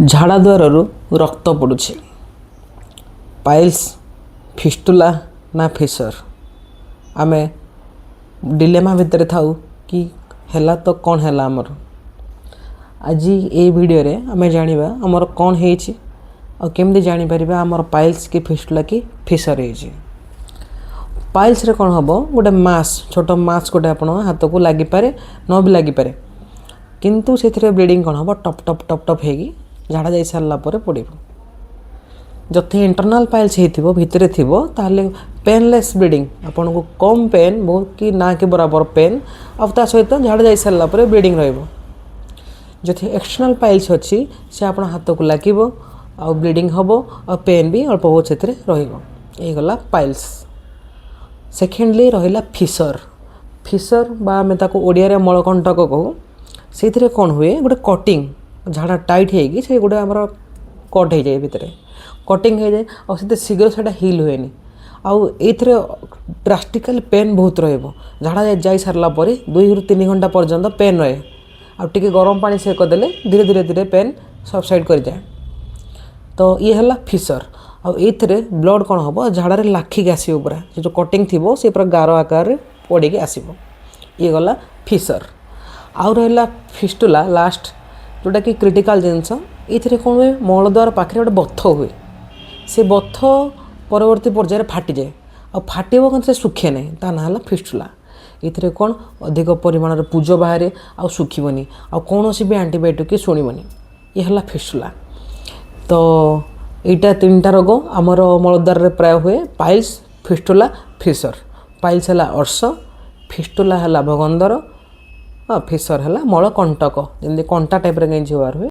ଝାଡ଼ା ଦ୍ୱାରରୁ ରକ୍ତ ପଡ଼ୁଛି। ପାଇଲ୍ସ, ଫିଷ୍ଟୁଲା ନା ଫିସର। ଆମେ ଡିଲେମା ଭିତରେ ଥାଉ କି ହେଲା ତ କ'ଣ ହେଲା ଆମର। ଆଜି এই ଭିଡ଼ିଓରେ ଆମେ ଜାଣିବା ଆମର କ'ଣ ହେଇଛି ଆଉ କେମିତି ଜାଣିପାରିବା ଆମର ପାଇଲ୍ସ କି ଫିଷ୍ଟୁଲା କି ଫିସର ହେଇଛି। ପାଇଲ୍ସରେ କ'ଣ ହେବ, ଗୋଟେ ମାସ୍, ଛୋଟ ମାସ୍ ଗୋଟେ ଆପଣ ହାତକୁ ଲାଗିପାରେ ନ ବି ଲାଗିପାରେ, କିନ୍ତୁ ସେଥିରେ ବ୍ଲିଡ଼ିଂ କ'ଣ ହେବ, ଟପ୍ ଟପ୍ ଟପ୍ ଟପ୍ ହେଇକି ଝାଡ଼ା ଯାଇ ସାରିଲା ପରେ ପଡ଼ିବ। ଯଦି ଇଣ୍ଟରନାଲ୍ ପାଇଲ୍ସ ହେଇଥିବ, ଭିତରେ ଥିବ, ତାହେଲେ ପେନ୍ଲେସ୍ ବ୍ଲିଡ଼ିଂ, ଆପଣଙ୍କୁ କମ୍ ପେନ୍, ବହୁତ କି ନା କି ବରାବର ପେନ୍, ଆଉ ତା ସହିତ ଝାଡ଼ା ଯାଇ ସାରିଲା ପରେ ବ୍ଲିଡ଼ିଂ ରହିବ। ଯଦି ଏକ୍ସଟର୍ନାଲ୍ ପାଇଲ୍ସ ଅଛି, ସେ ଆପଣ ହାତକୁ ଲାଗିବ ଆଉ ବ୍ଲିଡ଼ିଂ ହେବ ଆଉ ପେନ୍ ବି ଅଳ୍ପ ବହୁତ ସେଥିରେ ରହିବ। ହେଇଗଲା ପାଇଲ୍ସ। ସେକେଣ୍ଡଲି ରହିଲା ଫିସର। ଫିସର ବା ଆମେ ତାକୁ ଓଡ଼ିଆରେ ମଳକଣ୍ଟକ କହୁ। ସେଇଥିରେ କ'ଣ ହୁଏ, ଗୋଟେ କଟିଂ, ଝାଡ଼ା ଟାଇଟ୍ ହେଇକି ସେ ଗୋଟେ ଆମର କଟ୍ ହେଇଯାଏ, ଭିତରେ କଟିଂ ହେଇଯାଏ ଆଉ ସେତେ ଶୀଘ୍ର ସେଇଟା ହିଲ୍ ହୁଏନି। ଆଉ ଏଇଥିରେ ଡ୍ରାଷ୍ଟିକାଲି ପେନ୍ ବହୁତ ରହିବ। ଝାଡ଼ା ଯାଇ ସାରିଲା ପରେ 2 ରୁ 3 ଘଣ୍ଟା ପର୍ଯ୍ୟନ୍ତ ପେନ୍ ରହେ। ଆଉ ଟିକେ ଗରମ ପାଣି ସେକ ଦେଲେ ଧୀରେ ଧୀରେ ଧୀରେ ପେନ୍ ସବସାଇଡ଼୍ କରିଯାଏ। ତ ଇଏ ହେଲା ଫିସର। ଆଉ ଏଇଥିରେ ବ୍ଲଡ଼ କ'ଣ ହେବ, ଝାଡ଼ାରେ ଲାଖିକି ଆସିବ, ପୁରା ସେ ଯେଉଁ କଟିଂ ଥିବ ସେ ପୁରା ଗାର ଆକାରରେ ପଡ଼ିକି ଆସିବ। ଇଏ ଗଲା ଫିସର। ଆଉ ରହିଲା ଫିଷ୍ଟୁଲା ଲାଷ୍ଟ, ଯେଉଁଟାକି କ୍ରିଟିକାଲ୍ ଜିନିଷ। ଏଇଥିରେ କ'ଣ ହୁଏ, ମଳଦ୍ୱାର ପାଖରେ ଗୋଟେ ବଥ ହୁଏ। ସେ ବଥ ପରବର୍ତ୍ତୀ ପର୍ଯ୍ୟାୟରେ ଫାଟିଯାଏ ଆଉ ଫାଟିବ କିନ୍ତୁ ସେ ଶୁଖେ ନାହିଁ, ତା ନାଁ ହେଲା ଫିଷ୍ଟୁଲା। ଏଥିରେ କ'ଣ, ଅଧିକ ପରିମାଣରେ ପୂଜ ବାହାରେ ଆଉ ଶୁଖିବନି ଆଉ କୌଣସି ବି ଆଣ୍ଟିବାୟୋଟିକ୍ ଶୁଣିବନି। ଇଏ ହେଲା ଫିଷ୍ଟୁଲା। ତ ଏଇଟା 3ଟା ରୋଗ ଆମର ମଳଦ୍ୱାରରେ ପ୍ରାୟ ହୁଏ, ପାଇଲ୍ସ, ଫିଷ୍ଟୁଲା, ଫିସର। ପାଇଲ୍ସ ହେଲା ଅର୍ଶ, ଫିଷ୍ଟୁଲା ହେଲା ଭଗନ୍ଦର, ଫିସର ହେଲା ମଳକଣ୍ଟକ, ଯେମିତି କଣ୍ଟା ଟାଇପ୍ର ଗେଞ୍ଜି ହେବାର ହୁଏ।